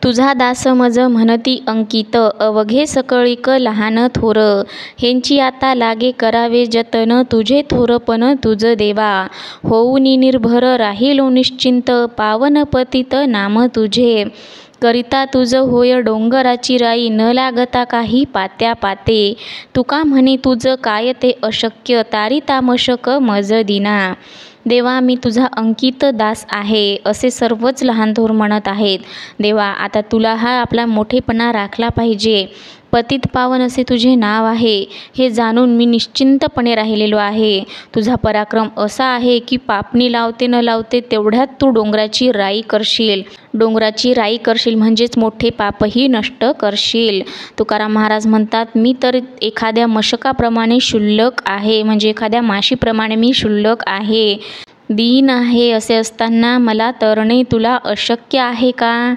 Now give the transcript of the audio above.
तुझा दास मज म्हणती अंकित, अवघे सकळीक लहान थोर. हेंची आता लागे करावे जतन, तुझे थोरपण तुझ देवा. होऊनी निर्भर राहिलो निश्चिंत, पावन पतित नाम तुझे. करिता तुझ होय डोंगराची राई, न लागता काही पात्या पाते. तुका म्हणी तुझ काय ते अशक्य, तारी तामशक मज दिना. देवा, मी तुझा अंकित दास आहे, असे सर्वच लहान थोर म्हणत आहेत. देवा, आता तुला हा आपला मोठेपणा राखला पाहिजे. पतित पावन असे तुझे नाव आहे, हे जाणून मी निश्चिंतपणे राहिलेलो आहे. तुझा पराक्रम असा आहे की पापणी लावते न लावते तेवढ्यात तू डोंगराची राई करशील. डोंगराची राई करशील म्हणजेच मोठे पापही नष्ट करशील. तुकाराम महाराज म्हणतात, मी तर एखाद्या मशकाप्रमाणे क्षुल्लक आहे, म्हणजे एखाद्या माशीप्रमाणे मी क्षुल्लक आहे, दीन आहे. असे असताना मला तरणे तुला अशक्य आहे का?